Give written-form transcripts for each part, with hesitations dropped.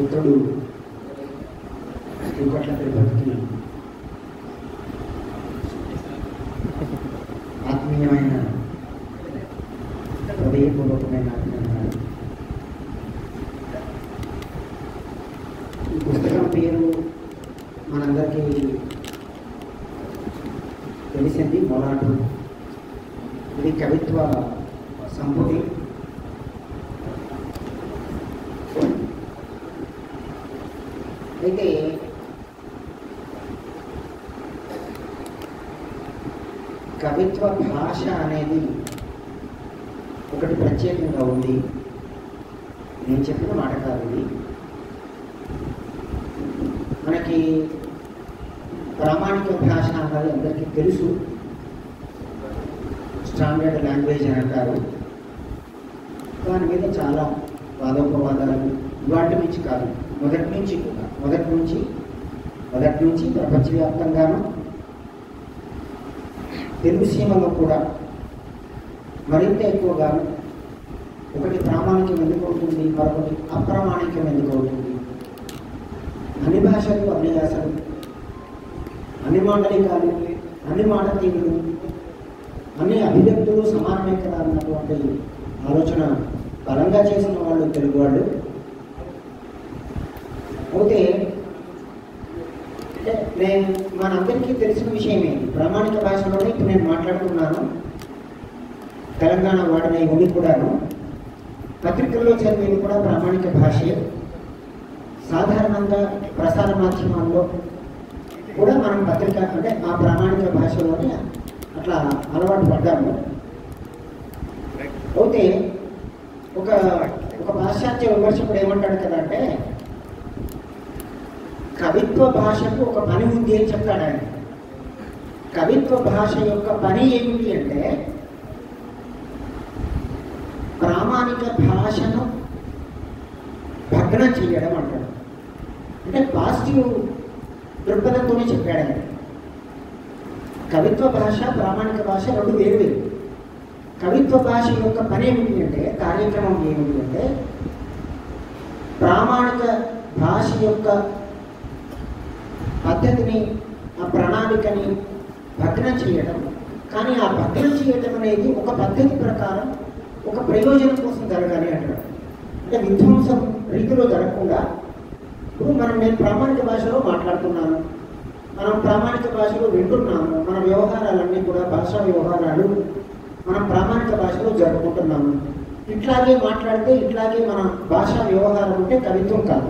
మిత్రుడు శ్రీకొట్ల తిరుపతికి ఆత్మీయమైన హృదయపూర్వకమైన అభినందనలు. ఈ పుస్తకం పేరు మనందరికీ తెలిసింది, మొలాటు. ఇది కవిత్వ సంపుటి. అయితే కవిత్వ భాష అనేది ఒకటి ప్రత్యేకంగా ఉంది. నేను చెప్పిన మాట కాదు ఇది. మనకి ప్రామాణిక భాష అన్నది అందరికీ తెలుసు, స్టాండర్డ్ లాంగ్వేజ్ అని అంటారు. దాని మీద చాలా వాదోపవాదాలు ఇవాటి నుంచి కాదు, మొదటి నుంచి ప్రపంచవ్యాప్తంగాను తెలుగు సీమలో కూడా మరింత ఎక్కువగాను ఒకటి ప్రామాణికం ఎందుకు అవుతుంది, మరొకటి అప్రామాణికం ఎందుకు అవుతుంది. అన్ని భాషలు, అన్ని యాసలు, అన్ని మాండలికాలు, అన్ని మాటతీరులు, అన్ని అభివ్యక్తులు సమానమే కదా అన్నటువంటి ఆలోచన బలంగా చేసిన వాళ్ళు తెలుగు వాళ్ళు. అయితే మనందరికీ తెలిసిన విషయమే, ప్రామాణిక భాషలోనే ఇప్పుడు నేను మాట్లాడుతున్నాను. తెలంగాణ వాడిన ఇవన్నీ కూడాను పత్రికల్లో చదివేది కూడా ప్రామాణిక భాషే. సాధారణంగా ప్రసార మాధ్యమాల్లో కూడా మనం పత్రిక అంటే ఆ ప్రామాణిక భాషలోనే అట్లా అలవాటు పడ్డాము. అయితే ఒక పాశ్చాత్య విమర్శకుడు ఏమంటాడు కదా అంటే, కవిత్వ భాషకు ఒక పని ఉంది అని చెప్తాడు ఆయన. కవిత్వ భాష యొక్క పని ఏమిటి అంటే ప్రామాణిక భాషను భగ్నం చేయడం అంటాడు. అంటే పాజిటివ్ దృక్పథంతోనే చెప్పాడు ఆయన. కవిత్వ భాష, ప్రామాణిక భాష రెండు వేరు. కవిత్వ భాష యొక్క పని ఏమిటి అంటే, కార్యక్రమం ఏమిటి అంటే ప్రామాణిక భాష యొక్క పద్ధతిని, ఆ ప్రణాళికని భగ్నం చేయడం. కానీ ఆ భగ్నం చేయడం అనేది ఒక పద్ధతి ప్రకారం ఒక ప్రయోజనం కోసం జరగాలి అంటాడు. అంటే విధ్వంసం రీతిలో జరగకుండా, ఇప్పుడు నేను ప్రామాణిక భాషలో మాట్లాడుతున్నాను, మనం ప్రామాణిక భాషలో వింటున్నాము, మన వ్యవహారాలన్నీ కూడా భాషా వ్యవహారాలు మనం ప్రామాణిక భాషలో జరుపుకుంటున్నాము. ఇట్లాగే మాట్లాడితే ఇట్లాగే మన భాషా వ్యవహారం ఉంటే కవిత్వం కాదు.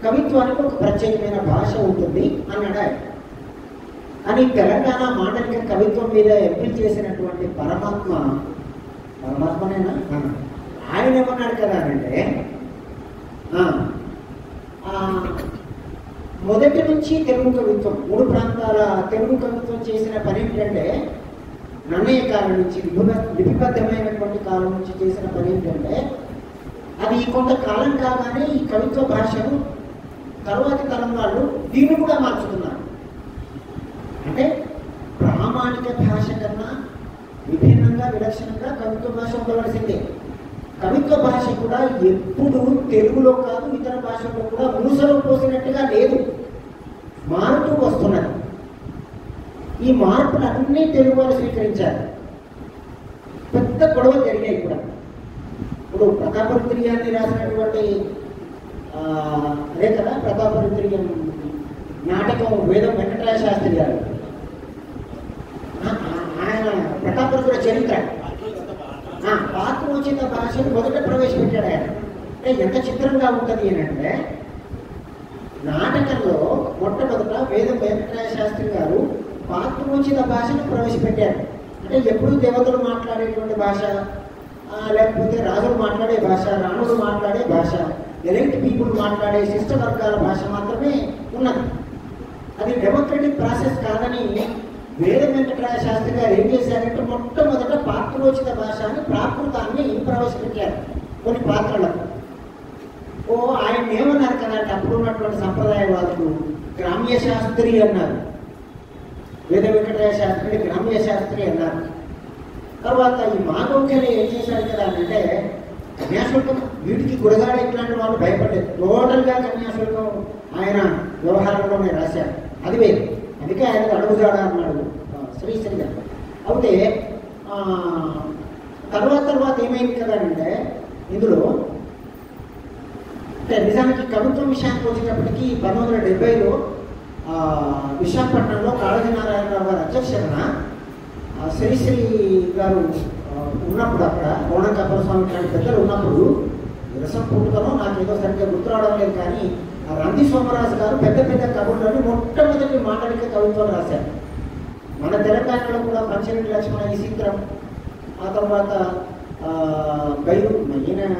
కవిత్వానికి ఒక ప్రత్యేకమైన భాష ఉంటుంది అన్నాడు ఆయన. అని తెలంగాణ మాండలిక కవిత్వం మీద ఎంపిల్ చేసినటువంటి పరమాత్మనేనా ఆయన ఏమన్నాడు కదా అంటే, మొదటి నుంచి తెలుగు కవిత్వం, 3 ప్రాంతాల తెలుగు కవిత్వం చేసిన పని ఏంటంటే, నన్నయ్య కాలం నుంచి లిపిబద్ధమైనటువంటి కాలం నుంచి చేసిన పని ఏంటంటే, అది కొంతకాలం కాగానే ఈ కవిత్వ భాషను తరువాతి తరం వాళ్ళు దీన్ని కూడా మార్చుతున్నారు. అంటే ప్రామాణిక భాష కన్నా విభిన్నంగా, విలక్షణంగా కవిత్వ భాష ఉండవలసిందే. కవిత్వ భాష కూడా ఎప్పుడు తెలుగులో కాదు ఇతర భాషల్లో కూడా మూసలో పోసినట్టుగా లేదు, మారుతూ వస్తున్నది. ఈ మార్పులన్నీ తెలుగు వాళ్ళు స్వీకరించారు. పెద్ద గొడవ జరిగాయి కూడా. ఇప్పుడు ప్రతాపరుద్రీయాన్ని రాసినటువంటి అదే కదా ప్రతాపరుద్రీయం నాటకం వేదం వెంకటరాయ శాస్త్రి గారు, ఆయన ప్రతాపరుద్ర చరిత్ర పాత్రోచిత భాషను మొదట ప్రవేశపెట్టాడు ఆయన. అంటే ఎంత చిత్రంగా ఉంటుంది అని అంటే, నాటకంలో మొట్టమొదట వేదం వెంకటరాయ శాస్త్రి గారు పాత్రోచిత భాషను ప్రవేశపెట్టారు. అంటే ఎప్పుడు దేవతలు మాట్లాడేటువంటి భాష, లేకపోతే రాజులు మాట్లాడే భాష, రాణులు మాట్లాడే భాష, ఎలైట్ పీపుల్ మాట్లాడే శిష్ట వర్గాల భాష మాత్రమే ఉన్నది. అది డెమోక్రటిక్ ప్రాసెస్ కాదని వేద వెంకటరాయ శాస్త్రి గారు ఏం చేశారంటే, మొట్టమొదట పాత్రోచిత భాష అని ప్రాకృతాన్ని ప్రవేశపెట్టారు కొన్ని పాత్రలకు. ఆయన ఏమన్నారు కదా అంటే, అప్పుడు ఉన్నటువంటి సంప్రదాయవాదులు గ్రామ్య శాస్త్రి అన్నారు. వేద వెంకటరాయ శాస్త్రిని గ్రామ్య శాస్త్రి అన్నారు. తర్వాత ఈ మాధవకెళ్ళి ఏం చేశాడు కదా అంటే, కన్యాశుల్కం వీటికి గురగాడ ఇట్లాంటి వాళ్ళు భయపడలేదు. టోటల్గా కన్యాశుల్కం ఆయన వ్యవహారంలోనే రాశారు. అది వేరు. అందుకే ఆయన అడుగుజాడ అన్నాడు శ్రీశ్రీగా. అయితే తర్వాత ఏమైంది కదా అంటే ఇందులో అంటే నిజానికి కవిత్వం విషయానికి వచ్చేటప్పటికి 1970లో విశాఖపట్నంలో కాళోజీ నారాయణరావు గారు అధ్యక్షతన శ్రీశ్రీ గారు ఉన్నప్పుడు అక్కడ కోణంకప్పల స్వామి లాంటి పెద్దలు ఉన్నప్పుడు విరసం పుట్టుకనో నాకు ఏదో సరిగ్గా గుర్తు రావడం లేదు, కానీ రంది సోమరాజు గారు పెద్ద పెద్ద కవులని మొట్టమొదటి మాండలిక కవిత్వం రాశారు. మన తెలంగాణలో కూడా పంచరెడ్డి లక్ష్మణ ఈశీకరం, ఆ తర్వాత ఈయన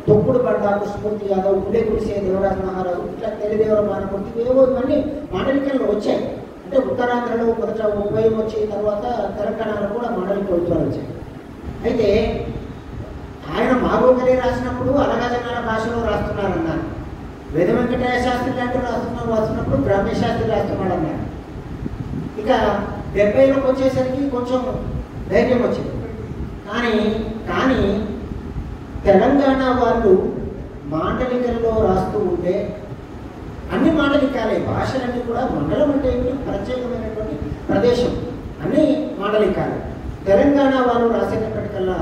తొక్కుడు బండ కృష్ణమూర్తి యాదవ్, గుండె గుడిసే దేవరాజ మహారాజు, ఇట్లా తెలిదేవర మానమూర్తి, ఏవో ఇవన్నీ మాండలికల్లో వచ్చాయి. అంటే ఉత్తరాంధ్రలో మొదట ఉభయం వచ్చి తర్వాత తెలంగాణలో కూడా మాండలిక కవిత్వాలు వచ్చాయి. అయితే ఆయన మాగోగలే రాసినప్పుడు అలగాజనాల భాషలో రాస్తున్నారన్నారు. వేద వెంకటేశ్వర శాస్త్రి లాంటి రాస్తున్నప్పుడు గ్రామ్య శాస్త్రి రాస్తున్నాడు అన్నారు. ఇక 70లోకి వచ్చేసరికి కొంచెం ధైర్యం వచ్చింది. కానీ తెలంగాణ వాళ్ళు మాండలికల్లో రాస్తూ ఉంటే అన్ని మాండలికాలే, భాషలన్నీ కూడా మండలం అంటే ప్రత్యేకమైనటువంటి ప్రదేశం, అన్ని మాండలికాలే. తెలంగాణ వాళ్ళు రాసేటప్పటికల్లా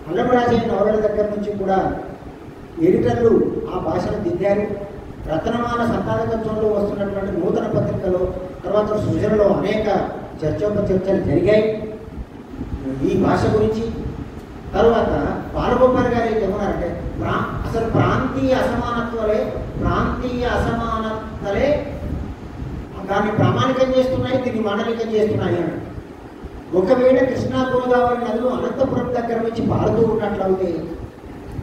అల్లమరాజయ్య నవలల దగ్గర నుంచి కూడా ఎడిటర్లు ఆ భాషను దిద్దారు. రత్నమాల సంపాదకత్వంలో వస్తున్నటువంటి నూతన పత్రికలో తర్వాత సృజనలో అనేక చర్చోపచర్చలు జరిగాయి ఈ భాష గురించి. తర్వాత బాలగోపాల్ గారు ఏం చెప్తున్నారంటే అసలు ప్రాంతీయ అసమానతలే దాన్ని ప్రామాణికం చేస్తున్నాయి, దీన్ని మాండలికం చేస్తున్నాయి అని. ఒకవేళ కృష్ణా గోదావరి నదులు అనంతపురం దగ్గర నుంచి పారుతూ ఉన్నట్లయితే,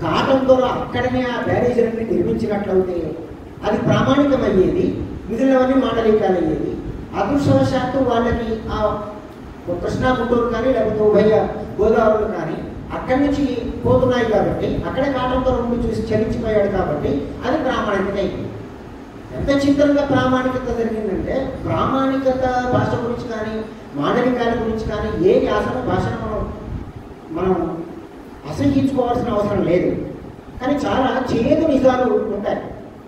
కాటం ద్వారా అక్కడనే ఆ బ్యారేజీలన్నీ నిర్మించినట్లయితే అది ప్రామాణికమయ్యేది, మిగిలినవన్నీ మాండలికాలు అయ్యేది. అదృష్టవశాత్తు వాళ్ళకి ఆ కృష్ణా గుంటూరు కానీ లేకపోతే ఉభయ గోదావరులు కానీ అక్కడి నుంచి పోతున్నాయి కాబట్టి, అక్కడే కాటం ద్వారా ఉండి చూసి చలించిపోయాడు కాబట్టి అది ప్రామాణికత అయింది. ఎంత చిత్రంగా ప్రామాణికత జరిగిందంటే, ప్రామాణికత భాష గురించి కానీ మాండలికాల గురించి కానీ ఏ అసలు భాషను మనం అసహించుకోవాల్సిన అవసరం లేదు. కానీ చాలా చేదు నిజాలు ఉంటాయి.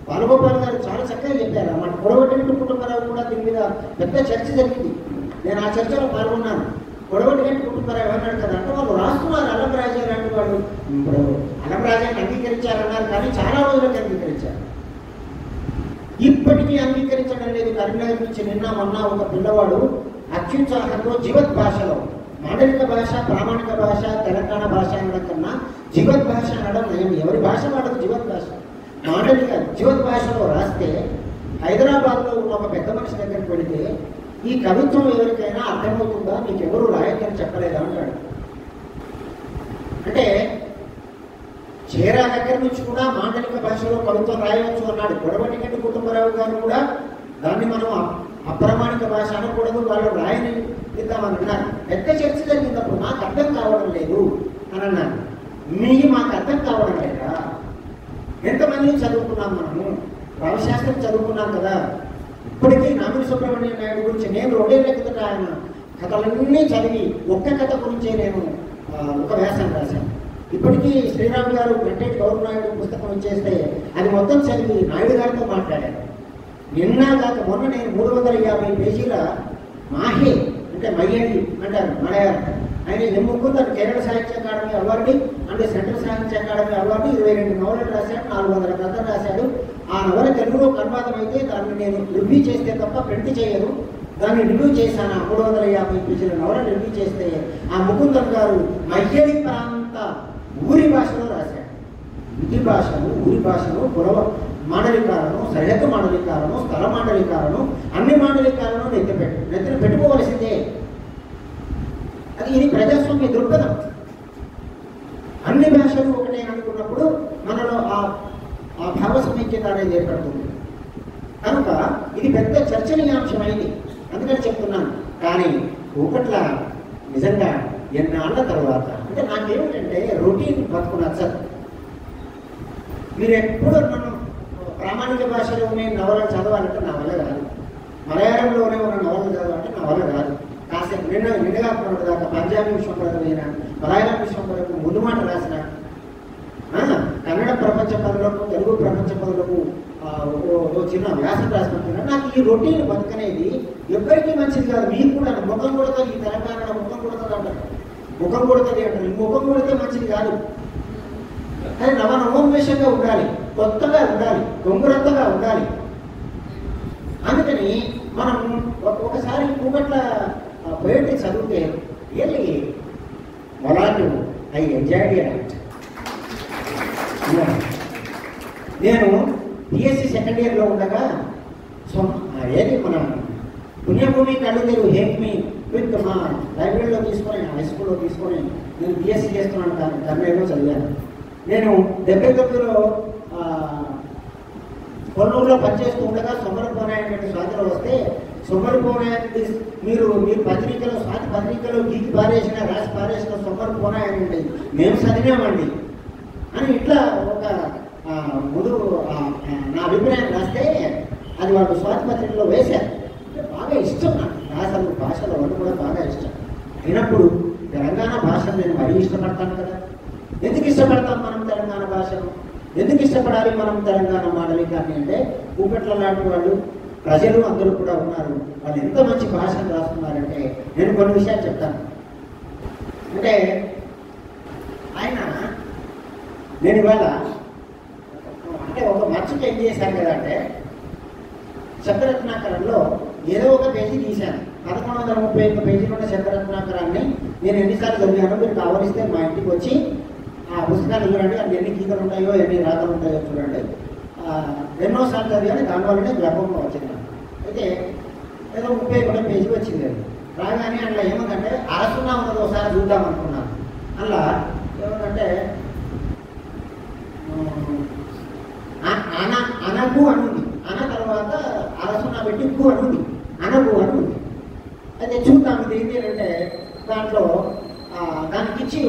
బాలగోపాల్ గారు చాలా చక్కగా చెప్పారు అన్నమాట. కొడవటిగంటి కుటుంబరావు కూడా దీని మీద పెద్ద చర్చ జరిగింది. నేను ఆ చర్చలో పాల్గొన్నాను. కొడవటిగంటి కుటుంబరావు ఏమన్నాడు కదా అంటే, వాళ్ళు రాస్తున్నారు అలంరాజయ్య లాంటి వాళ్ళు. ఇప్పుడు అలంరాజయ్యని అంగీకరించారన్నారు, కానీ చాలా రోజులకు అంగీకరించారు. ఇప్పటికీ అంగీకరించడం లేదు. కరీంనగర్ నుంచి నిన్న మొన్న ఒక పిల్లవాడు అత్యుత్సాహంతో జీవత్ భాషలో, మాండలిక భాష ప్రామాణిక భాష తెలంగాణ భాష అనడం కన్నా జీవత్ భాష అనడం నయం. ఎవరి భాష వాడదు జీవత్ భాష. మాండలిక జీవత్ భాషలో రాస్తే హైదరాబాద్లో ఉన్న ఒక పెద్ద మనిషి దగ్గరికి వెళితే, ఈ కవిత్వం ఎవరికైనా అర్థమవుతుందా, మీకు ఎవరు రాయకని చెప్పలేదా అంటాడు. అంటే చేరా దగ్గర నుంచి కూడా మాండలిక భాషలో కవిత్వం రాయవచ్చు అన్నాడు. కొడవటిగంటి కుటుంబరావు గారు కూడా దాన్ని మనం అప్రామాణిక భాష అనకూడదు, వాళ్ళు రాయని ఇద్దామని అన్నారు. పెద్ద చర్చ జరిగినప్పుడు మాకు అర్థం కావడం లేదు అని అన్నారు. మాకు అర్థం కావడం లేదా? ఎంతమంది చదువుకున్నాం, మనము భావశాస్త్రం చదువుకున్నాం కదా. ఇప్పటికీ నామిని సుబ్రహ్మణ్యం నాయుడు గురించి నేను 2 ఏళ్ల కిందట ఆయన కథలన్నీ చదివి ఒక్క కథ గురించే నేను ఒక వ్యాసం రాశాను. ఇప్పటికీ శ్రీరామ్ గారు వెంకట గౌరవ నాయుడు పుస్తకం ఇచ్చేస్తే అది మొత్తం చదివి నాయుడు గారితో మాట్లాడాను. నిన్న కాక మొన్న నేను 350 పేజీల మాహే అంటే మయ్యడి అంటారు మలయాళం, ఆయన ఎమ్ముకుంది. కేరళ సాహిత్య అకాడమీ అవార్డు అంటే సెంట్రల్ సాహిత్య అకాడమీ అవార్డు, 22 నవలలు రాశాడు, 400 కథలు రాశాడు. ఆ నవల తెలుగులో కన్వాదం అయితే దాన్ని నేను రివ్యూ చేస్తే తప్ప ప్రింట్ చేయను. దాన్ని రివ్యూ చేశాను. 350 పేజీల నవలను రివ్యూ చేస్తే ఆ ముకుందన్ గారు మయ్యడి ప్రాంత ఊరి భాషలో రాశాడు. ఇంటి భాషను, ఊరి భాషను, మాండలికాలను, సరిహద్దు మాండలికాలను, స్థల మాండలికాలను, అన్ని మాండలికాలను నెత్తిన పెట్టుకోవలసిందే. ఇది ప్రజాస్వామ్య దృక్పథం. అన్ని భాషలు ఒకటే అనుకున్నప్పుడు మనలో ఆ భావ సమైక్యత అనేది ఏర్పడుతుంది. కనుక ఇది పెద్ద చర్చనీయాంశమైంది, అందుకని చెప్తున్నాను. కానీ ఒకట్ల నిజంగా ఎన్నాళ్ళ తర్వాత అంటే నాకేమిటంటే రొటీన్ బతుకు నచ్చదు. మీరు ఎప్పుడు నన్ను ప్రామాణిక భాషలోనే నవలలు చదవాలంటే నా వల్ల కాదు, మలయాళంలోనే ఉన్న నవలలు చదవాలంటే నా వల్ల కాదు. కాసేపు నిన్నగా దాకా పంజాబీ విశ్వంపరకు అయినా మలయాళం విశ్వంపరకు ముందు మాట రాసిన ప్రపంచ పనులకు తెలుగు ప్రపంచ పనులకు చిన్న వ్యాసం రాసుకుంటున్నాను. నాకు ఈ రొటీన్ బతుకనేది ఎవరికీ మంచిది కాదు. మీకు కూడా ముఖం కొడుతుంది, ఈ తెలంగాణలో ముఖం కొడుతుంది అంటారు, ముఖం కొడుతుంది అంటారు. ఈ ముఖం కొడితే మంచిది కాదు. అది నవనవోన్మేషంగా ఉండాలి, కొత్తగా ఉండాలి, గొంగురత్తగా ఉండాలి. అందుకని మనం ఒకసారి కూకట్ల పోయిట్రీ చదివితే రియల్లీ మొలాటు ఐ ఎంజాయ్డ్ ఇట్. నేను బిఎస్సి సెకండ్ ఇయర్లో ఉండగా ఏది మన పుణ్యభూమి కళ్ళు హేక్మి విత్ మా లైబ్రరీలో తీసుకొని, హై స్కూల్లో తీసుకొని నేను బిఎస్సి చేస్తున్నాను. కర్నూలులో చదివాను. నేను 79లో కొల్లూరులో పనిచేస్తూ ఉండగా సొమ్మరపోనాయ స్వాతిలో వస్తే, సొమ్మరపోనాయ మీరు పత్రికలో స్వాతి పత్రికలో గీకి పారేసిన రాసి పారేసిన సొమ్మరపోనాయండి మేము చదివామండి అని ఇట్లా ఒక ముందు నా అభిప్రాయం రాస్తే అది వాళ్ళు స్వాతి పత్రికలో వేశారు. బాగా ఇష్టం నాకు భాషలు, భాషల వాళ్ళు కూడా బాగా ఇష్టం అయినప్పుడు తెలంగాణ భాషను నేను మరీ ఇష్టపడతాను కదా. ఎందుకు ఇష్టపడతాం మనం తెలంగాణ భాషను? ఎందుకు ఇష్టపడాలి మనం తెలంగాణ మాడలికాన్ని అంటే, కూకట్ల లాంటి వాళ్ళు ప్రజలు అందరూ కూడా ఉన్నారు. వాళ్ళు ఎంత మంచి భాషను రాస్తున్నారంటే నేను కొన్ని విషయాలు చెప్తాను. అంటే ఆయన నేను ఇవాళ అంటే ఒక మర్చికి ఏం చేశాను కదా అంటే, శబ్దరత్నాకరంలో ఏదో ఒక పేజీ తీశాను. 1131 పేజీలు ఉన్న శబ్దరత్నాకరాన్ని నేను ఎన్నిసార్లు చదివాను, మీరు కావలిస్తే మా ఇంటికి వచ్చి ఆ పుస్తకాలు చూడండి. అది ఎన్ని గీతలు ఉంటాయో ఎన్ని రాతలు ఉంటాయో చూడండి. ఎన్నోసార్లు చదివాను, దానివల్లనే జ్ఞాపకంలో వచ్చింది. అయితే ఏదో 31 పేజీ వచ్చింది. అది రాగానే అందులో ఏముందంటే అరసున్నా ఉన్నది ఒకసారి చూద్దాం అనుకున్నాను. అందులో ఏముందంటే అనగు అని ఉంది. అన తర్వాత అరసున్నా పెట్టి గు అని ఉంది, అనగు అని ఉంది. అయితే చూద్దాం ఇది ఏంటి అంటే దాంట్లో దానికి ఇచ్చి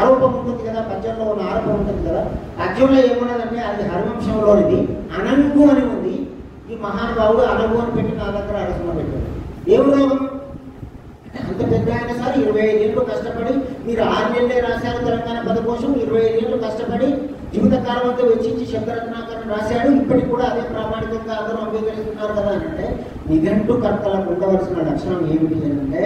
ఆరోపం ఉంటుంది కదా, పద్యంలో ఉన్న ఆరోపం ఉంటుంది కదా. పద్యంలో ఏమున్నదంటే అది హరివంశంలోనిది, అనంగు అని ఉంది. ఈ మహానుభావుడు అనగు అని పెట్టి నా దగ్గర అరసున్నా పెట్టాడు. ఏం రోగం అంత పెద్ద ఆయన సార్ 25 ఏళ్ళు కష్టపడి, మీరు 6 నెలలే రాశారు తెలంగాణ పదకోశం, 25 ఏళ్ళు కష్టపడి జీవితకాలం అంతా వెచ్చించి శబ్దరత్నాకరణ రాశాడు. ఇప్పటికి కూడా అదే ప్రామాణికంగా అందరూ అంగీకరిస్తున్నారు కదా అని అంటే, నిఘంటు కర్తలకు ఉండవలసిన లక్షణం ఏమిటి అంటే,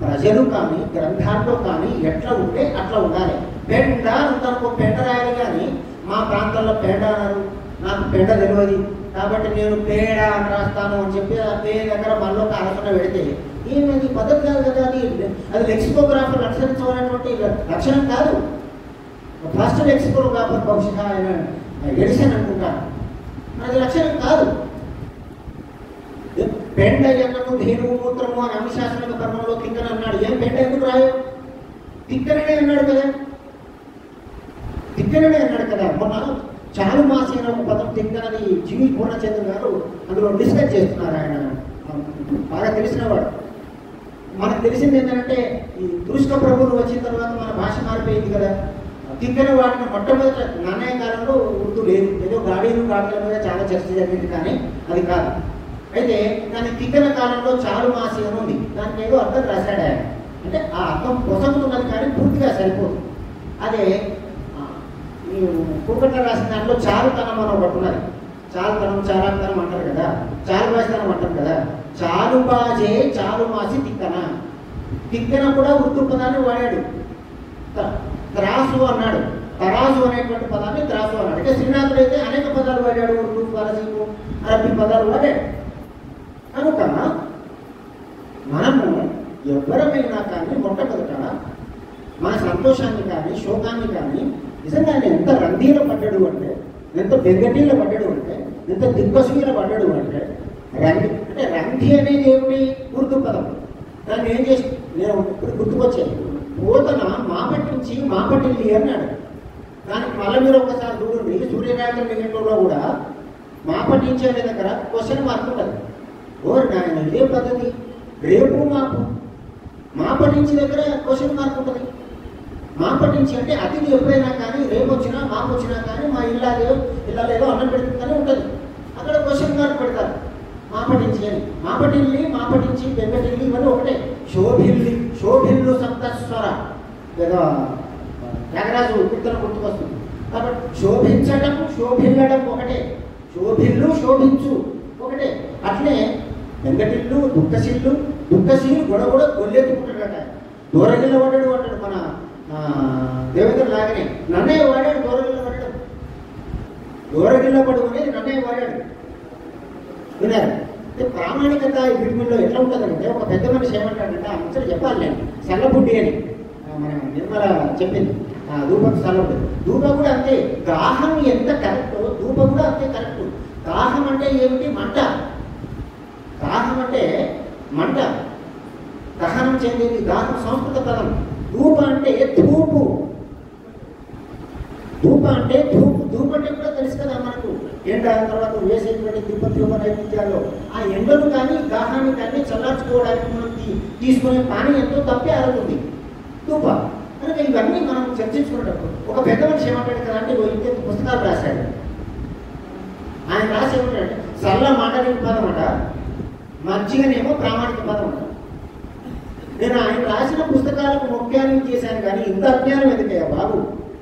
ప్రజలు కానీ గ్రంథాల్లో కానీ ఎట్లా ఉంటే అట్లా ఉండాలి. పెండ ఉందనుకో, పెండ రాయాలి. కానీ మా ప్రాంతాల్లో పెండ అన్నారు, నాకు పెండ తెలియదు కాబట్టి నేను పేడ అని రాస్తాను అని చెప్పి ఆ పే దగ్గర మళ్ళీ ఒక ఆలోచన పెడితే ఏమది పద్ధతి కాదు కదా. అది లెక్సికోగ్రాఫర్ అనుసరించవలసినటువంటి లక్షణం కాదు. ఫస్ట్ లెక్సికోగ్రాఫర్ బహుశా ఆయన ఎడిసన్ అనుకుంటాను, అది లక్షణం కాదు. పెండ ఎన్నము ధేనువు మూత్రము అని అమిశాసనిక కర్మంలో తిక్కన అన్నాడు. ఏం పెండ ఎందుకు రాయు? తిక్కననే అన్నాడు కదా, తిక్కననే అన్నాడు కదా. మొన్న చాలుమాసి అనే ఒక పదం తిక్కనది జీవి పూర్ణచంద్ర గారు అందులో డిస్కస్ చేస్తున్నారు. ఆయన బాగా తెలిసినవాడు. మనకు తెలిసింది ఏంటంటే, ఈ తురుష్క ప్రభువులు వచ్చిన తర్వాత మన భాష మారిపోయింది కదా. తిక్కన వాడిని మొట్టమొదటి నాణ్య కాలంలో ఉర్దూ లేదు, ఏదో గాడీలు గాడిల మీద చాలా చర్చ జరిగింది, కానీ అది కాదు. అయితే దాని తిక్కన కాలంలో చాలుమాసి అని ఉంది. దానికి ఏదో అర్థం రాశాడు ఆయన. అంటే ఆ అర్థం పొసగుతున్నది కానీ పూర్తిగా సరిపోదు. అదే కూకట్ల రాసిన దాంట్లో చారుతనం అని ఒకటి ఉన్నది. చాలుతనం, చారాతనం అంటారు కదా, చాలుబాసితనం అంటారు కదా. చాలుబాజే చాలుమాసి తిక్కన. తిక్కన కూడా ఉర్దూ పదాన్ని వాడాడు. త్రాసు అన్నాడు, తరాజు అనేటువంటి పదాన్ని త్రాసు అన్నాడు. అంటే శ్రీనాథుడు అయితే అనేక పదాలు వాడాడు, ఉర్దూ, ఫారసీకు, అరబీ పదాలు వాడాడు. కనుక మనము ఎవరమైనా కానీ మొట్టమొదట మన సంతోషాన్ని కానీ శోకాన్ని కానీ నిజంగా ఆయన ఎంత రంధీల పడ్డాడు అంటే, ఎంత బెగ్గటీల పడ్డాడు అంటే, ఎంత దిగ్బసీల పడ్డాడు అంటే, రంధి అనేది ఏమిటి? ఉర్దూ పదం. దాన్ని ఏం చేసి నేను ఇప్పుడు గుర్తుకొచ్చాను. పోతన మాపట్టించి మాపటిల్లి అన్నాడు. దానికి మళ్ళీ మీరు ఒకసారి చూడండి, సూర్యరాజు నిఘంటువులో కూడా మాపట్టించే దగ్గర క్వశ్చన్ మార్క్ ఉంటుంది. నాయన ఇదే పద్ధతి, రేపు మాపు మాపటించి దగ్గర క్వశ్చన్ మార్క్ ఉంటుంది. మాపటించి అంటే అతిథి ఎప్పుడైనా కానీ, రేపు వచ్చినా మాపు వచ్చినా కానీ, మా ఇల్లాలేదో అన్నం పెడుతుందని ఉంటుంది. అక్కడ క్వశ్చన్ మార్క్ పెడతారు. మాపటించి అని, మాపటిల్లి, మాపటించి, బెంగటిల్లి ఇవన్నీ ఒకటే. శోభిల్లు సప్తస్వర ఏదో త్యాగరాజు కీర్తన గుర్తుకొస్తుంది. కాబట్టి శోభించడం శోభిల్లడం ఒకటే, శోభిల్లు శోభించు ఒకటే. అట్లే వెంకటిల్లు దుఃఖశీలు గొడవ గొల్లెత్తుకుంటాడట. దూరగిల్ల వాడాడు అంటాడు మన దేవేంద్ర లాగానే. నన్నయ్య వాడాడు దూరగిల్ల పడడం, దూరగిల్ల పడు అనేది నన్నయ్య వాడాడు. విన్నారు? ప్రామాణికత వీటిలో ఎట్లా ఉంటుందంటే, ఒక పెద్ద మనిషి ఏమంటాడంటే, ఆ ముచ్చట చెప్పాలి నేను, సల్లబుడ్డి అని మన నిర్మల చెప్పింది. ధూపకు సల్లబుడ్డి. ధూప కూడా అంతే, దాహం ఎంత కరెక్టో ధూప కూడా అంతే కరెక్ట్. దాహం అంటే ఏమిటి? మంట. దాహం అంటే మంట, దహనం చెందింది. దాహం సంస్కృత పదం. ధూప అంటే ధూపు. ధూప అంటే ధూపు. ధూప అంటే కూడా తెలుసు కదా మనకు, ఎండ తర్వాత వేసేటువంటి ధూప నైవేద్యాల్లో ఆ ఎండను కానీ దాహాన్ని కానీ చల్లార్చుకోవడానికి మనం తీసుకునే పానీ ఎంతో తప్పే ఆరుగుతుంది ధూప. కనుక ఇవన్నీ మనం చర్చించుకునేటప్పుడు ఒక పెద్ద మనిషి ఏమంటాడు కదా అంటే, ఇంకెంత పుస్తకాలు రాశాడు. ఆయన రాసి ఏమంటాడంటే, సల్ల మాటలిక పదం అట, మజ్జిగనేమో ప్రామాణిక పదం అంట. నేను ఆయన రాసిన పుస్తకాలకు ముఖ్యాన్ని చేశాను కానీ ఇంత అజ్ఞానం ఎందుకయ్యా బాబు?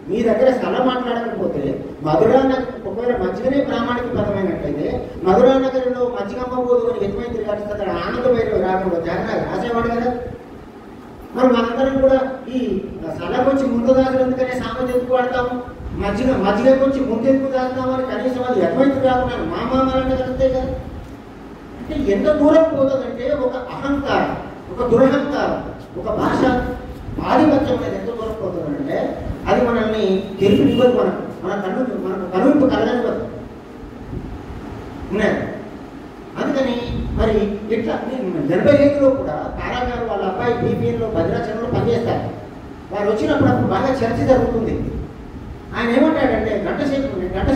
మీ దగ్గర సల మాట్లాడకపోతే మధురానగర్, ఒకవేళ మజ్జిగనే ప్రామాణిక పదమైనట్లయితే మధురానగర్లో మజ్జిగమ్మ పోదు అని ఎటువంటి తిరగాల్సి ఆనందమైన రాగంలో జగన్ రాసేవాడు కదా. మరి మనందరం కూడా ఈ సలకు వచ్చి ముందు దాచులు ఎందుకనే సామెత ఎందుకు వాడతాము? మజ్జిగకు వచ్చి ముందు ఎందుకు దాచుతామని కనీసం అది ఎటువంటి రాకున్నాను మా మామాలంటే కలిస్తే కదా. అంటే ఎంత దూరం పోతుందంటే ఒక అహంకారం, ఒక దురహంకారం, ఒక భాష ఆధిపత్యం అనేది ఎంత దూరం పోతుందంటే అది మనల్ని తెలిపినివ్వదు, మనకు కనువింపు కలగనివ్వదు. అందుకని మరి ఇట్లా 85లో కూడా తారాగారు వాళ్ళ అబ్బాయి బీపీఎన్లో భద్రాచలంలో పనిచేస్తారు. వారు వచ్చినప్పుడు అప్పుడు బాగా చర్చ జరుగుతుంది. ఆయన ఏమంటాడంటే, గంట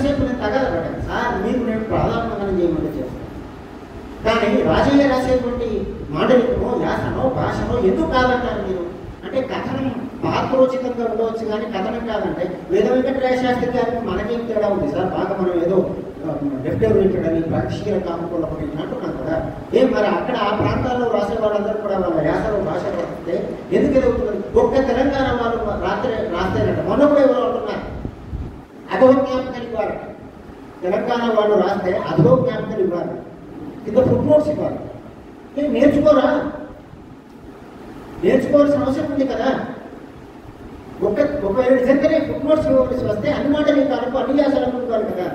సేపు నేను తగలబడ్డాను సార్, మీకు నేను ప్రాధాన్యంగా చేయమంటే చేస్తాను, కానీ రాజయ్య రాసేటువంటి మాండలికమో యాసనో భాషనో ఎందుకు కాదంటారు మీరు అంటే, కథనం పాత్రోచితంగా ఉండవచ్చు కానీ కథనం కాదంటే వేద వెంకటరాయ శాస్త్రి గారికి మనకేం తేడా ఉంది సార్? బాగా మనం ఏదో డెఫ్టెవరేటెడ్ ప్రగతిశీల కాకుండా అంటున్నాం కదా. మరి అక్కడ ఆ ప్రాంతాల్లో రాసే వాళ్ళందరూ కూడా వాళ్ళ యాసలో భాషలో వస్తే ఎందుకు ఎదుగుతున్నారు? ఒక్క తెలంగాణ వాళ్ళు రాస్తేనట. మొన్న కూడా ఎవరు అంటున్నారు అధో జ్ఞాపకాలు ఇవ్వాలి. తెలంగాణ వాళ్ళు రాస్తే అధో జ్ఞాపకాలు ఇవ్వాలి, కింద ఫుట్ నోట్స్ ఇవ్వాలి. మీరు నేర్చుకోరా? నేర్చుకోవాల్సిన అవసరం ఉంది కదా. ఒకవేళ నిజంగానే ఫుట్ నోట్స్ ఇవ్వవలసి వస్తే అన్ని మాటలు కాలకు అన్ని యాసలకు ఇవ్వాలి కదా.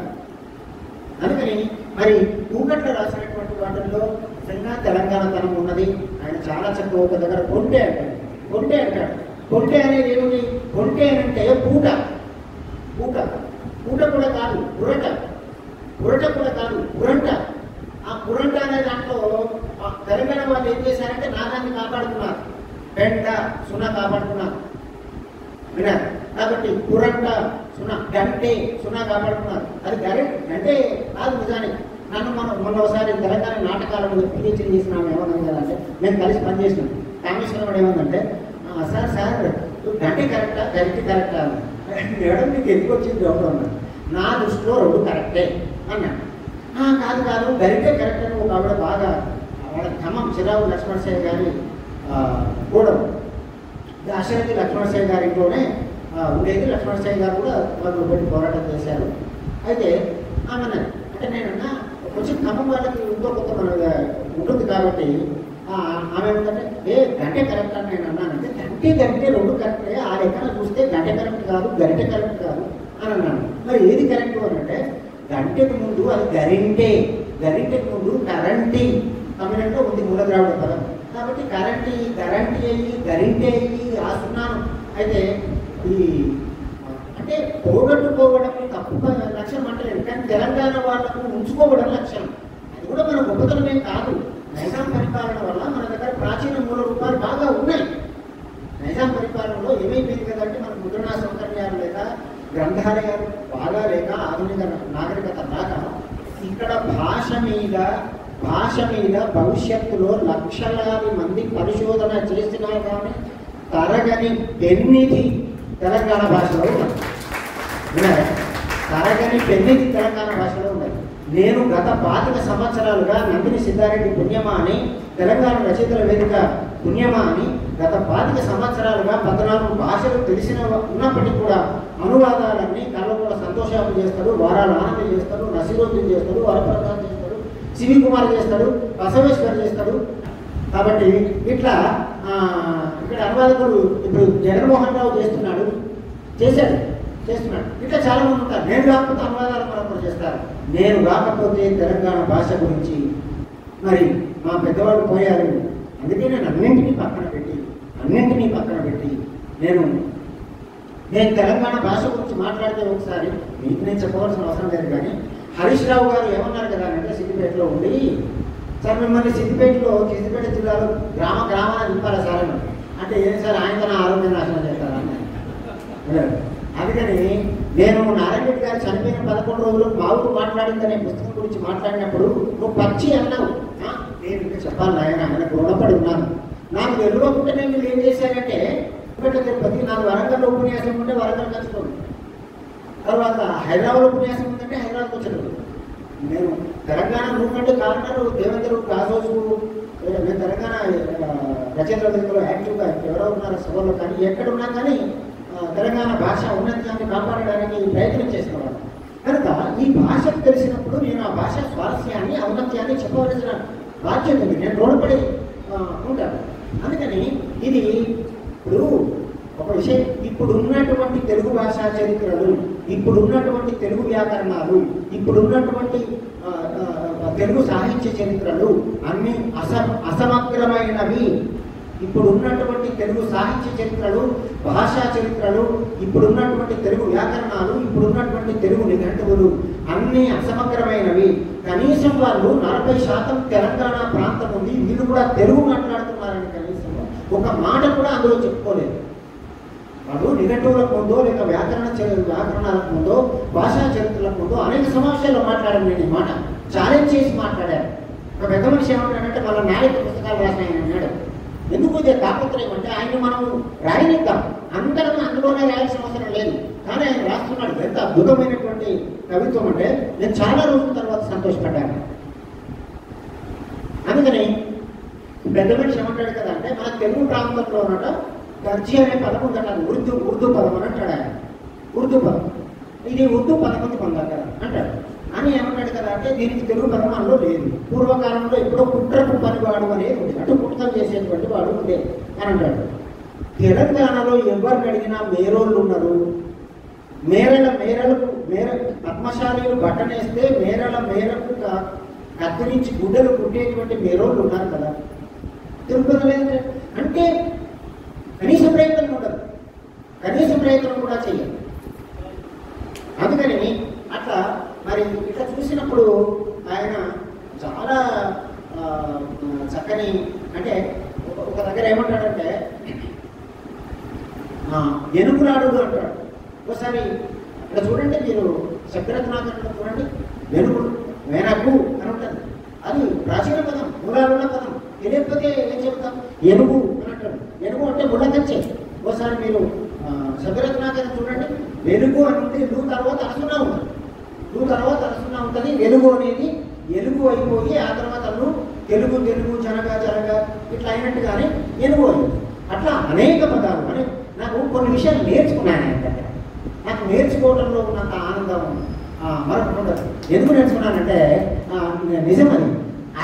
అందుకని మరి కూకట్ల రాసినటువంటి వాటిల్లో నిజంగా తెలంగాణ తనం ఉన్నది. ఆయన చాలా చక్కగా ఒక దగ్గర కొంటే అంటాడు. కొంటే అనేది ఏమిటి? కొంటే అంటే పూట కూడా కాదు, పురట కూడా కాదు, పురంట. ఆ పురంట అనే దాంట్లో తెలంగాణ వాళ్ళు ఏం చేశారంటే నాదాన్ని కాపాడుతున్నారు, పెంట సున్నా కాపాడుతున్నారు. విన్నారు? కాబట్టి పురంట సున్నా, గంటే సున్నా కాపాడుతున్నారు. అది గంటే కాదు నిజానికి. నన్ను మొన్న ఒకసారి తెలంగాణ నాటకాలను పిహెచ్డీ చేసినాము. ఏమన్నా కదంటే మేము కలిసి పనిచేసినాం. కమిషనర్ కూడా ఏమందంటే, సార్ గంటే కరెక్టా గంటే కరెక్టా మేడం మీకు ఎందుకు వచ్చింది ఎవరు అన్నాడు. నా దృష్టిలో రెండు కరెక్టే అన్నాడు. కాదు గరిటే కరెక్ట్ అని ఒక ఆవిడ బాగా వాళ్ళ ఖమ్మం చిరావు లక్ష్మణసాయి గారి కూడా దాశరథి లక్ష్మణసాయి గారి ఇంట్లోనే ఉండేది. లక్ష్మణసాయి గారు కూడా వాళ్ళు పెట్టి పోరాటం చేశారు. అయితే ఆమె అంటే నేనన్నా కొంచెం ఖమ్మం వాళ్ళకి ఇంకో కొత్త మన ఉంటుంది కాబట్టి ఆమె ఏమిటంటే గంటే కరెక్ట్ అని నేను అన్నానంటే, గంటే రెండు కరెక్టే, ఆ లెక్కన చూస్తే గంటే కరెక్ట్ కాదు గరిటే కరెక్ట్ కాదు అని అన్నాను. మరి ఏది కరెక్ట్ అని అంటే, గంటకు ముందు అది గరింటకు ముందు కరెంటీ తమిళంలో ఉంది మూల ద్రావిడ పదం. కాబట్టి గరంటీ అయ్యి గరింటే అయ్యి రాస్తున్నాను. అయితే ఈ అంటే పోగొట్టుకోవడం తప్పు లక్ష్యం అంటలేదు, కానీ తెలంగాణ వాళ్ళకు ఉంచుకోవడం లక్ష్యం. అది కూడా మన గొప్పతనమేం కాదు. నైజాం పరిపాలన వల్ల మన దగ్గర ప్రాచీన మూల రూపాలు బాగా ఉన్నాయి. నైజాం పరిపాలనలో ఏమైపోయింది కదంటే, మన ముద్రణా సౌకర్యాలు లేక, గ్రంథాలయాలు బాగా లేక, ఆధునిక నాగరికత రాక ఇక్కడ భాష మీద భవిష్యత్తులో లక్షలాది మంది పరిశోధన చేసినా కానీ తరగని పెన్నిధి తెలంగాణ భాషలో ఉన్నది. తరగని పెన్నిధి తెలంగాణ భాషలో ఉన్నది. నేను గత 25 సంవత్సరాలుగా నందిని సిద్ధారెడ్డి పుణ్యమా అని, తెలంగాణ రచయితల వేదిక పుణ్యమా అని గత 25 సంవత్సరాలుగా 14 భాషలు తెలిసిన ఉన్నప్పటికీ కూడా అనువాదాలన్నీ కలవల శ్రీనివాసరావు చేస్తాడు, వారాల ఆనందం చేస్తాడు, నసిరుద్దీన్ చేస్తాడు, వరప్రసాద్ చేస్తాడు, శివకుమార్ చేస్తాడు, బసవేశ్వర్ చేస్తాడు. కాబట్టి ఇట్లా ఇక్కడ అనువాదకుడు ఇప్పుడు జగన్మోహన్ రావు చేస్తున్నాడు, చేస్తున్నాడు. ఇట్లా చాలా మంది ఉంటారు. నేను కాకపోతే అనువాదాలు మరొకరు చేస్తారు. నేను కాకపోతే తెలంగాణ భాష గురించి మరి మా పెద్దవాళ్ళు పోయారు. అందుకే నేను అన్నింటినీ పక్కన పెట్టి నేను తెలంగాణ భాష గురించి మాట్లాడితే ఒకసారి మీకు నేను చెప్పవలసిన అవసరం లేదు. కానీ హరీష్ రావు గారు ఏమన్నారు కదా అంటే సిద్దిపేటలో ఉండి, సార్ మిమ్మల్ని సిద్దిపేట జిల్లాలో గ్రామాన్ని నింపాలా సార్ అంటే ఏం సార్ ఆయన ఆరోగ్యం నాశనం చేస్తారా అన్నారు. అందుకని నేను నారాయణ రెడ్డి గారు చనిపోయిన 11 రోజులు మా ఊరు మాట్లాడిందనే పుస్తకం గురించి మాట్లాడినప్పుడు నువ్వు పచ్చి అన్నావు. నేను ఇంకా చెప్పాలి ఆయనకు రుణపడి ఉన్నాను. నాకు వెళ్ళకుంటే వీళ్ళు ఏం చేశారంటే తిరుపతి, నాకు వరంగల్లో ఉపన్యాసం ఉంటే వరంగల్ కలుసుకోండి, తర్వాత హైదరాబాద్ ఉపన్యాసం ఉందంటే హైదరాబాద్కి వచ్చాడు. నేను తెలంగాణ మూవ్మెంట్ కారణాలు దేవేంద్ర కాజోజు, నేను తెలంగాణ రచయితల వేదికలో యాక్టివ్గా ఎవరో ఉన్నారు సభలో, కానీ ఎక్కడున్నా కానీ తెలంగాణ భాష ఉన్నతాన్ని కాపాడడానికి ప్రయత్నం చేస్తున్నారు. కనుక ఈ భాషకు తెలిసినప్పుడు నేను ఆ భాష స్వారస్యాన్ని ఔన్నత్యాన్ని చెప్పవలసిన బాధ్యత ఉంది. నేను రుణపడి ఉంటాను. అందుకని ఇది ఇప్పుడు ఒక విషయం, ఇప్పుడున్నటువంటి తెలుగు భాషా చరిత్రలు, ఇప్పుడున్నటువంటి తెలుగు వ్యాకరణాలు, ఇప్పుడున్నటువంటి తెలుగు సాహిత్య చరిత్రలు అన్ని అసమగ్రమైనవి. ఇప్పుడున్నటువంటి తెలుగు సాహిత్య చరిత్రలు, భాషా చరిత్రలు, ఇప్పుడున్నటువంటి తెలుగు వ్యాకరణాలు, ఇప్పుడున్నటువంటి తెలుగు నిఘంటువులు అన్నీ అసమగ్రమైనవి. కనీసం వాళ్ళు 40% తెలంగాణ ప్రాంతం ఉంది, వీళ్ళు కూడా తెలుగు మాట్లాడుతున్నారని కనీసం ఒక మాట కూడా అందులో చెప్పుకోలేదు. వాళ్ళు నిఘంటువులకు ముందో లేక వ్యాకరణాలకు ముందో భాషా చరిత్రలకు ముందో అనేక సమావేశాల్లో మాట్లాడాను. నేను ఈ మాట ఛాలెంజ్ చేసి మాట్లాడాను. ఒక పెద్ద మనిషి ఏమంటాడంటే వాళ్ళ న్యాయత పుస్తకాలు రాసిన ఆయన అన్నాడు. ఎందుకు ఇదే తాపత్రయం అంటే ఆయన మనం రాయనిద్దాం, అందరం అందులోనే రాయాల్సిన అవసరం లేదు, కానీ ఆయన రాస్తున్నాడు. ఎంత అద్భుతమైనటువంటి కవిత్వం అంటే నేను చాలా రోజుల తర్వాత సంతోషపడ్డాను. అందుకని పెద్ద మనిషి ఏమంటాడు కదా అంటే మన తెలుగు ప్రాంతంలో ఉన్నట దర్జీ అనే పదం ఉందట, ఉర్దూ పదం అని అంటాడు ఆయన. ఉర్దూ పదం, ఇది ఉర్దూ పదకొంది పొందాలి కదా అంటాడు. అని ఏమంటాడు కదా అంటే దీనికి తెలుగు పదం అందులో లేదు. పూర్వకాలంలో ఎప్పుడో కుట్రకు పనివాడు అనేది ఉంది, అటు కుట్రం చేసేటువంటి వాడు ఉండే అని అంటాడు. తెలంగాణలో ఎవరిని అడిగినా మేరోళ్ళు ఉన్నారు. పద్మశాలీలు బట్టనేస్తే మేరకు కత్తిరించి గుడ్డలు కుట్టేటువంటి మేరోళ్ళు ఉన్నారు కదా. తిరుపతి లేదు అంటే కనీస ప్రయత్నం ఉండదు, కనీస ప్రయత్నం కూడా చెయ్యదు. అందుకని అట్లా మరి ఇట్లా చూసినప్పుడు ఆయన చాలా చక్కని, అంటే ఒక దగ్గర ఏమంటాడంటే వెనుకులాడు అంటాడు. ఒకసారి ఇక్కడ చూడండి, మీరు శబ్దరత్నాకరణ చూడండి, వెనకు అని ఉంటుంది. అది ప్రాచీన పదం, మూలాలున్న పదం. తెలియకపోతే ఏం చెప్తాం? ఎనుగు అని అంటాడు. ఎనుగు అంటే ముళ్ళకచ్చే. ఒకసారి మీరు శబ్దరత్నాకరణ చూడండి, వెలుగు అని ఉంటే లూ తర్వాత అరసున్నా ఉంటుంది, వెలుగు అనేది ఎలుగు అయిపోయి ఆ తర్వాత తెలుగు జనగా ఇట్లా అయినట్టుగానే ఎలుగు అయింది. అట్లా అనేక పదాలు. అని నాకు కొన్ని విషయాలు నేర్చుకున్నాను ఆయన దగ్గర. నాకు నేర్చుకోవడంలో ఉన్నంత ఆనందం మరొకటి ఉండదు. ఎందుకు నేర్చుకున్నానంటే నిజం అది.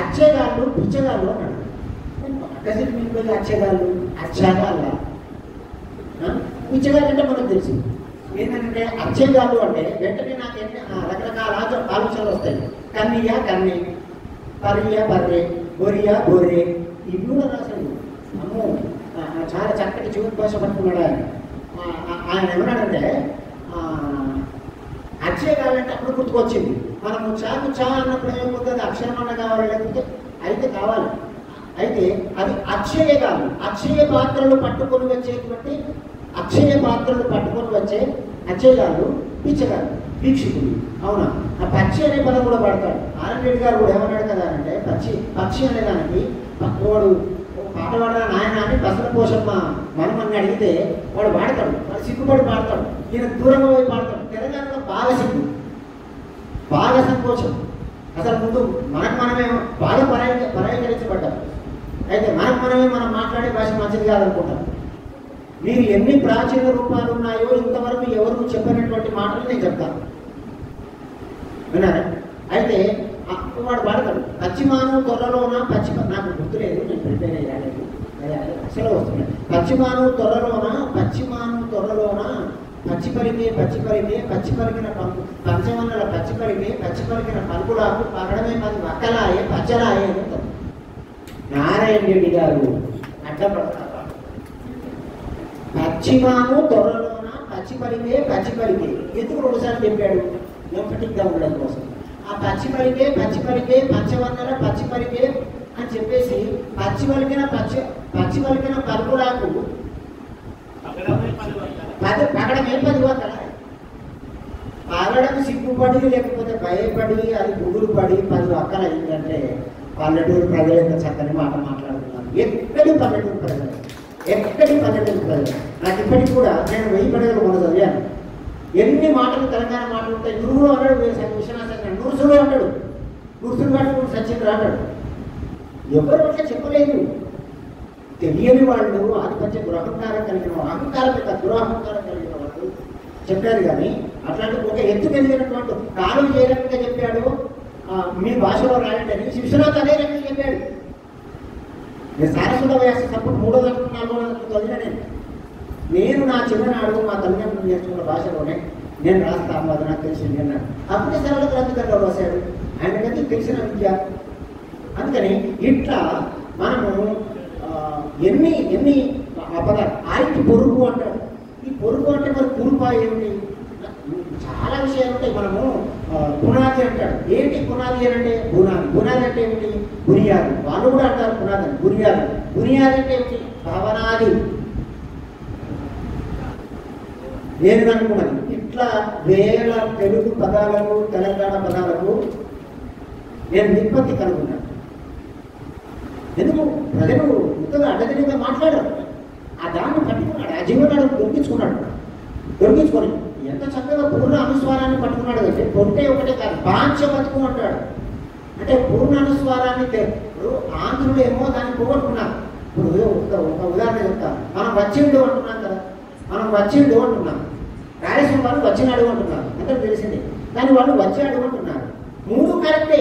అచ్చేగాళ్ళు పిచ్చగాళ్ళు అన్నాడు. అక్కడికి మీకు పోయి అచ్చేగాళ్ళ పిచ్చగాళ్ళు అంటే మనకు తెలిసింది. ఏంటంటే అచ్చేగాళ్ళు అంటే వెంటనే నాకు రకరకాల ఆలోచనలు వస్తాయి. కన్ని, పరియ బర్రె, గొర్రె ఇవి కూడా రాశాడు. అమ్మో చాలా చక్కటి జీవిత భాష పట్టుకున్నాడు ఆయన. ఆయన ఏమన్నాడంటే అచ్చేగాళ్ళంటే అప్పుడు గుర్తుకొచ్చింది. మనము చా అన్నప్పుడు ఏమవుతుంది? అక్షరం అన్న కావాలి, లేకపోతే అయితే కావాలి. అయితే అది అక్షయ పాత్రలు పట్టుకొని వచ్చే అక్షయగాళ్ళు పిచ్చగాళ్ళు, వీక్షకులు. అవునా? ఆ పక్షి అనే పదం కూడా పడతాడు. నారాయణ రెడ్డి గారు కూడా ఏమన్నాడు కదా అంటే పక్షి అనే దానికి వాడు పాట పాడరా నాయన అని బసల పోషమ్మ మనమని అడిగితే వాడు పాడతాడు, వాడు సిగ్గుపడి పాడతాడు, ఈయన దూరంగా పోయి పాడతాడు. తెలంగాణలో బాగా సిగ్గు, బాగా సంకోచం. అసలు ముందు మనమే బాగా పరాయీకరించబడ్డాం. అయితే మనం మాట్లాడే భాష మంచిది కాదనుకుంటాం. మీరు ఎన్ని ప్రాచీన రూపాలు ఉన్నాయో ఇంతవరకు ఎవరు చెప్పినటువంటి మాటలు నేను చెప్తాను. విన్నారా? అయితే వాడు వాడతాడు పశ్చిమాను త్వరలోన నాకు గుర్తులేదు, నేను ప్రిపేర్ అయ్యాను అసలు వస్తున్నాయి. పశ్చిమాను త్వరలోన పచ్చి పలికిన పంచవన్నల పచ్చి పలికిన పలుకులాకు పగడమే 10 వక్కలాయే పచ్చలాయే అని నారాయణ రెడ్డి గారు అడ్డపడతారు. పశ్చిమాను త్వరలోన పచ్చి పలికే ఎందుకు 2 సార్లు చెప్పాడు? ఎంఫటిక్గా ఉండడం కోసం. ఆ పచ్చి పలికే పంచవన్నల పచ్చి పలికే అని చెప్పేసి పచ్చి పలికిన పలుకులాకు పగడమే 10 వక్కల. పగడం సిగ్గుపడి లేకపోతే భయపడి అది గుగులు పడి 10 వక్కలు అయిందంటే పల్లెటూరు ప్రజలు ఎంత చక్కని మాట మాట్లాడుతున్నారు. ఎక్కడి పల్లెటూరు ప్రజలు నాకు ఇప్పటికి కూడా నేను 1000 పండుగలు మొన్న చదివాను. ఎన్ని మాటలు తెలంగాణ మాటలు ఉంటాయి. నురువులు అన్నాడు విశ్వనాథ్, నురుసులు అంటాడు, నురుసులు కట్టుకుని సత్యేంద్ర అంటాడు. ఎవరు అట్లా చెప్పలేదు. తెలియని వాళ్ళు ఆధిపత్య దురహంకారం కలిగిన అహంకారం యొక్క దురహంకారం కలిగిన వాళ్ళు చెప్పారు. కానీ అట్లాంటి ఒక ఎత్తు కలిగినటువంటి కాలం ఏ రకంగా చెప్పాడు, మీ భాషలో రాయండి అని విశ్వనాథ్ అదే రకంగా చెప్పాడు. నేను సారస్వత వ్యాస తప్పుడు 3వ తరగతి 4వ తరగతి చదివిన నేను నా చిన్ననాడు మా తల్లిదండ్రులు నేర్చుకున్న భాషలోనే నేను రాస్తాను, అది నాకు తెలిసింది అన్నాడు. అప్పుడే సరళ గ్రంథికంలో రాశాడు. ఆయనకది తెలిసిన విద్య. అందుకని ఇట్లా మనము ఎన్ని అపదాలు. ఆయనకి పొరుగు అంటాడు. ఈ పొరుగు అంటే మరి కురుపా ఏమిటి? చాలా విషయాలు ఉంటాయి. మనము పునాది అంటాడు. ఏంటి పునాది అని అంటే బునాది అంటే ఏమిటి? బునియాది. వాళ్ళు కూడా అంటారు పునాది అని. బునియాది అంటే ఏమిటి? భవనాది. నేను అనుకున్నది ఇట్లా వేల తెలుగు పదాలకు తెలంగాణ పదాలకు నేను నిష్పత్తి కనుగొన్నాను. ఎందుకు ప్రజలు ఇంతగా అడ్డదిగా మాట్లాడారు. ఆ దాన్ని పట్టుకున్నాడు, ఆ జీవనాడు దొరికించుకొని ఎంత చక్కగా పూర్ణ అనుస్వారాన్ని పట్టుకున్నాడు. అంటే పొట్టే ఒకటే కాదు, బాంఛ బతుకు అంటాడు. అంటే పూర్ణ అనుస్వారాన్ని ఆంధ్రులు ఏమో దాన్ని పోగొట్టుకున్నారు. ఇప్పుడు ఒక ఉదాహరణ చెప్తాను. మనం వచ్చిండు అంటున్నాం కదా, రాయలసీమ వాళ్ళు వచ్చినాడు అంటున్నారు, అందరూ తెలిసిందే. కానీ వాళ్ళు వచ్చాడు అంటున్నారు. 3 కరెక్టే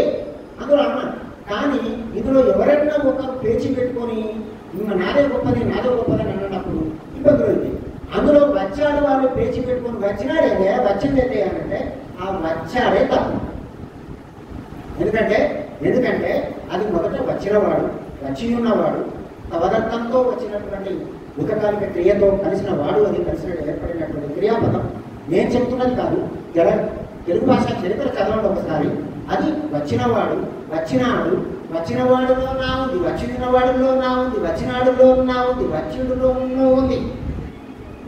అందులో అన్నారు. కానీ ఇందులో ఎవరైనా ఒకరు పేచి పెట్టుకొని నాదే గొప్పది అని అన్నప్పుడు ఇబ్బందులు ఉంది. అందులో వచ్చాడు వాళ్ళు పేచి పెట్టుకొని వచ్చిందంటే అంటే ఆ వచ్చాడే తప్పు. ఎందుకంటే అది మొదట వచ్చినవాడు, వచ్చి ఉన్నవాడు, తదర్థంతో వచ్చినటువంటి ఉతకాలిక క్రియతో కలిసిన వాడు, అది కలిసిన ఏర్పడినటువంటి క్రియాపదం. నేను చెప్తున్నది కాదు, తెలుగు భాష చరిత్ర చదవండి ఒకసారి. అది వచ్చినవాడు, వచ్చినవాడులో నా ఉంది, వచ్చినవాడులో నా ఉంది, వచ్చినాడులో నా ఉంది, వచ్చిడులో ఉంది.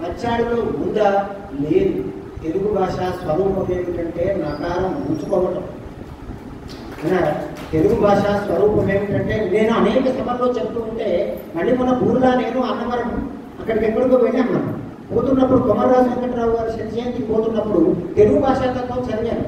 వచ్చాడులో ఉందా? లేదు. తెలుగు భాష స్వరూపం ఏమిటంటే నకారం ఉంచుకోవటం. తెలుగు భాష స్వరూపం ఏమిటంటే నేను అనేక సభల్లో చెప్తూ ఉంటే మళ్ళీ మన ఊర్లో నేను అన్నవరం అక్కడికి ఎక్కడికో వెళ్ళాం. మనం పోతున్నప్పుడు కొమర్రాజు వెంకటరావు గారు శనిజయంతికి పోతున్నప్పుడు తెలుగు భాషా తత్వం చదివాను.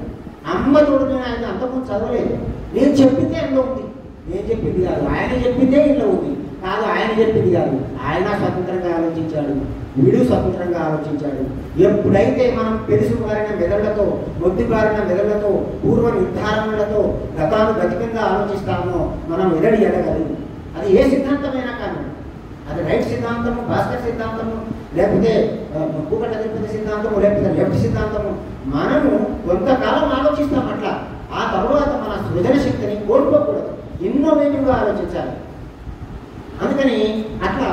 అమ్మ తోడు నేను ఆయన అంతకుముందు చదవలేదు. నేను చెప్పిందే అందులో ఉంది, నేను చెప్పింది కాదు. ఆయన చెప్పిందే ఇంట్లో ఉంది. కాదు, ఆయన చెప్పింది కాదు. ఆయన స్వతంత్రంగా ఆలోచించాడు, వీడు స్వతంత్రంగా ఆలోచించాడు. ఎప్పుడైతే మనం పెరుసుబారిన మెదళ్లతో, మొద్దుబారిన మెదళ్లతో, పూర్వ నిర్ధారణలతో గతానుగతికంగా ఆలోచిస్తామో మనం మెదడు ఎదగదు. అది ఏ సిద్ధాంతమైనా కానీ, అది రైట్ సిద్ధాంతము, భాస్కర్ సిద్ధాంతము, లేకపోతే కూకట తిరుపతి సిద్ధాంతము, లేకపోతే లెఫ్ట్ సిద్ధాంతము, మనము కొంతకాలం ఆలోచిస్తాం. అట్లా ఆ తర్వాత మన సృజన శక్తిని కోల్పోకూడదు, ఇన్నోవేటివ్గా ఆలోచించాలి. అందుకని అట్లా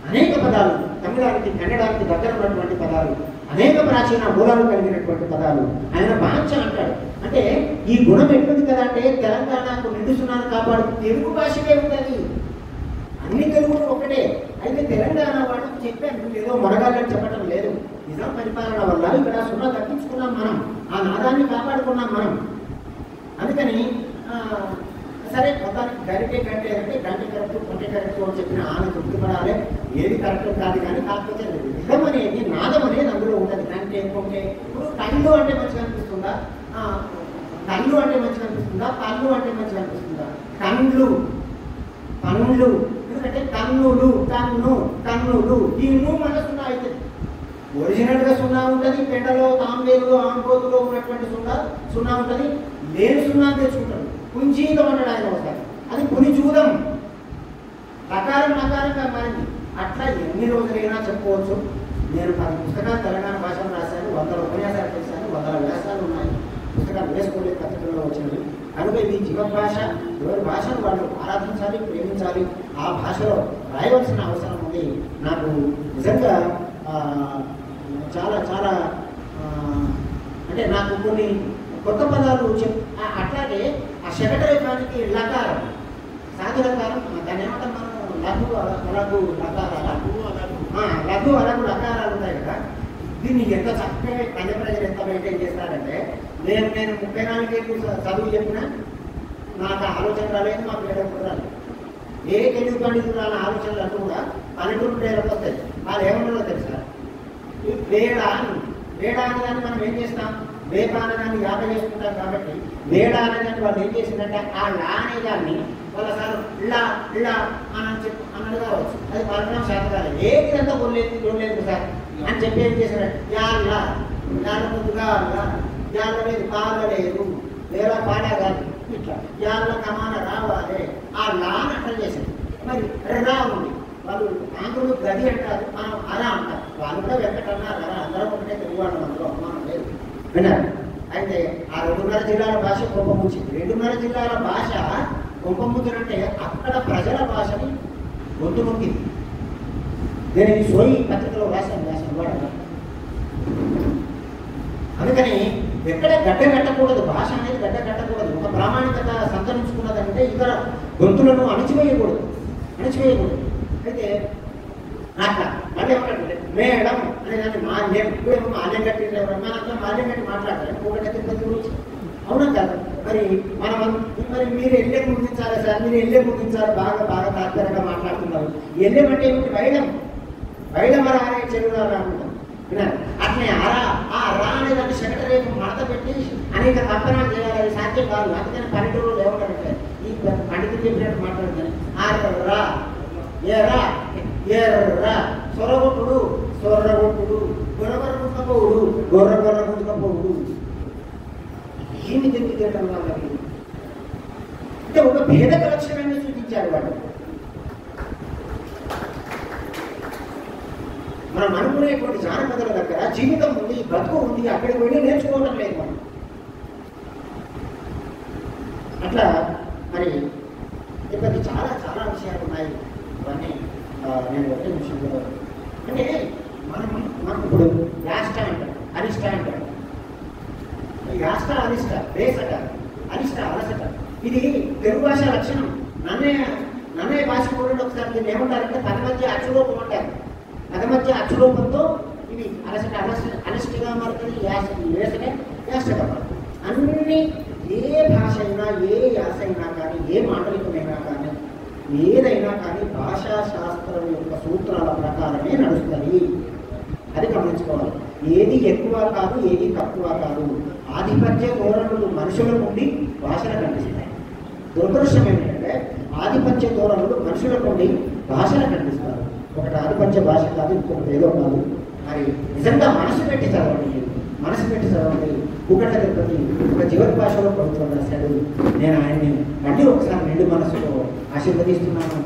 అనేక పదాలు, తమిళానికి కన్నడానికి దగ్గర ఉన్నటువంటి పదాలు, అనేక ప్రాచీన మూలాలు కలిగినటువంటి పదాలు ఆయన బాంఛ అంటాడు. అంటే ఈ గుణం ఎట్లుంది కదా అంటే తెలంగాణకు నిండుసున్నాను కాపాడు తెలుగు భాషకే ఉంటుంది. అన్ని తెలుగులు ఒకటే. అయితే తెలంగాణ వాళ్ళకి చెప్పాను, ఏదో మొరగాలని చెప్పడం లేదు. నిజాం పరిపాలన వల్ల ఇక్కడ సున్నా తగ్గించుకున్నాం మనం, ఆ నాదాన్ని కాపాడుకున్నాం మనం. అందుకని సరే మొత్తానికి గరిటే కంటే అంటే గంట కరెక్ట్, కొంటే కరెక్ట్ అని చెప్పిన ఆమె తృప్తిపడాలి. ఏది కరెక్ట్ కాదు, కానీ కాకపోతే నిజం అనేది, నాదం అనేది అందులో ఉంటుంది. కంటే కొంటే ఇప్పుడు కళ్ళు అంటే మంచిగా అనిపిస్తుందా, కళ్ళు అంటే మంచిగా అనిపిస్తుందా, కళ్ళు అంటే మంచిగా అనిపిస్తుందా? పండ్లు ఎందుకంటే కన్నులు ఈ మనసున్న అయితే ఒరిజినల్గా సున్నా ఉంటుంది, పెండలో తాంబేరులో ఆంబోతులో ఉన్నటువంటి సున్నా ఉంటుంది, లేని సున్నా తెచ్చుకుంటాడు. కుంజీతం అన్నాడు ఆయన ఒకసారి, అది పులిచూదం, నకారంగా మారింది. అట్లా ఎన్ని రోజులైనా చెప్పుకోవచ్చు. నేను 10 పుస్తకాలు తెలంగాణ భాషలో రాశాను, 100 ఉపన్యాసాలు చేశాను, 100 వ్యాసాలు ఉన్నాయి, పుస్తకాలు వేసుకోలేదు, పత్రికల్లో వచ్చినవి. కనుక ఇది జీవభాష, ఎవరి భాషను వాళ్ళు ఆరాధించాలి, ప్రేమించాలి, ఆ భాషలో రాయవలసిన అవసరం ఉంది. నాకు నిజంగా చాలా చాలా అంటే నాకు కొన్ని కొత్త పదాలు అట్లాగే ఆ శకటరేఖానికి లకారం, సాధులకారం, దాన్ని ఏమంటాం మనం, లఘు అలగు లకారాలు, లఘు అలగు లకారాలు ఉన్నాయి కదా. దీన్ని ఎంత చక్కగా పల్లె ప్రజలు ఎంత మెయింటైన్ చేస్తారంటే, నేను 34 ఏళ్ళు చదువు చెప్పినా నాకు ఆలోచన రాలేదు, మాకు వేడప్పుడు రాలేదు. ఏ తెలుగు పండితులు రాని ఆలోచనలు అంటూ కూడా పల్లెటూరు ప్రేరకు వస్తాయి. వాళ్ళు ఏమన్నా తెలుసా, ఈ వేడ అనగానే మనం ఏం చేస్తాం, వేప అనగాన్ని యాప చేసుకుంటాం. కాబట్టి వేడ అనగాన్ని వాళ్ళు ఏం చేసిందంటే ఆ లా అనేదాన్ని వాళ్ళసారి ఇలా ఇలా అని అన్నది కావచ్చు, అది పలకడం శాతం కాలేదు. ఏది అంతా కొనలేదు సార్ అని చెప్పి ఏం చేశారు, యాళ్ళ ముందుగా యాళ్ళ లేదు, పాల లేదు, వేరే పాడ కాదు, ఇట్లా యాళ్ళ కమాన రావాలి, ఆ లాని అట్లా చేశారు. మరి రా ఉంది, వాళ్ళు ఆంధ్రులు గది అంటారు, మనం అరా అంటారు, వాళ్ళు కూడా వెంకటన్నారు అరా, అందరం ఒకటే తెలుగు వాళ్ళం, అందులో అవమానం లేదు విన్నారు. అయితే ఆ 2.5 జిల్లాల భాష కుంపముంచింది. 2.5 జిల్లాల భాష కుంపముంచినంటే అక్కడ ప్రజల భాషని గొంతు నొక్కింది. నేను ఈ సోయి పత్రికలో వ్యాసం వాడాలి. అందుకని ఎక్కడ గడ్డ కట్టకూడదు, భాష అనేది గడ్డ కట్టకూడదు. ఒక ప్రామాణికత సంతరించుకున్నదంటే ఇతర గొంతులను అణచివేయకూడదు. అయితే అట్లా మళ్ళీ ఏమంటే మేడం అనేదాన్ని మాల్యం, ఇప్పుడేమో మాల్యం కట్టింది, మనంతా మాల్యం కట్టి మాట్లాడతారు ఒకటే తిరుపతి గురించి, అవునా కాదు? మరి మీరు ఎల్లే ముగించాలి సార్, మీరు ఎల్లే ముగించాలి, బాగా తాత్పర్యంగా మాట్లాడుతున్నారు. ఎల్లేమంటే ఏమిటి, బయట రానే చెరువు రాకుంటాం విన్నారు. అట్లే ఆ రా అనేదాన్ని శకటరేఖ మడత పెట్టి అనేక తప్పనాలు చేయాలి, అది సాధ్యం కాదు. అందుకని పల్లెటూరులో ఏమంటారంటే ఈ పండితులు చెప్పినట్టు మాట్లాడుతాను, రా ఏరా ఎర్రా, సొరగొట్టుడు గొర్ర గుంజకపోవుడు, ఏమి తెలియటం వాళ్ళకి అంటే ఒక భేదక లక్షణాన్ని సూచించాడు వాడు. మనం అనుకునేటువంటి జానపదుల దగ్గర జీవితం ఉంది, బ్రతుకు ఉంది, అక్కడికి వెళ్ళి నేర్చుకోవడం లేదు మనం. అట్లా మరి తిరుపతి చాలా చాలా విషయాలు ఉన్నాయి. ఇవన్నీ నేను ఒకటే విషయంలో అంటే మనం ఇప్పుడు యాష్ట అంటాం, అనిష్ట అంటాం. యాష్ట అనిష్ట, బేసట అనిష్ట అలసట, ఇది తెలుగు భాష లక్షణం. నన్నయ్య భాష కూడా ఒకసారి దీన్ని ఏమంటారంటే పద మధ్య అచ్చులోపం అంటారు. పద మధ్య అచ్చులోపంతో ఇవి అలసట అనిష్టగా మారుతుంది, వేసట యాష్టగా మారుతుంది. అన్ని ఏ భాష అయినా, ఏ యాస అయినా కానీ, ఏ మాండలికమైనా కానీ, ఏదైనా కానీ భాషా శాస్త్రం యొక్క సూత్రాల ప్రకారమే నడుస్తుంది. అది గమనించుకోవాలి. ఏది ఎక్కువ కాదు, ఏది తక్కువ కాదు. ఆధిపత్య ధోరణులు మనుషుల నుండి భాషను ఖండిస్తాయి. దురదృష్టం ఏమిటంటే ఆధిపత్య ధోరణులు మనుషుల నుండి భాషను ఖండిస్తారు. ఒకటి ఆధిపత్య భాష కాదు, ఇంకొకటి ఏదో కాదు. మరి నిజంగా మనసు పెట్టి చదవండి. భూగడ్డ తిరుపతి ఒక జీవన భాషలో ప్రభుత్వం రాశాడు. నేను ఆయన్ని మళ్ళీ ఒకసారి నిండు మనసులో ఆశీర్వదిస్తున్నాను.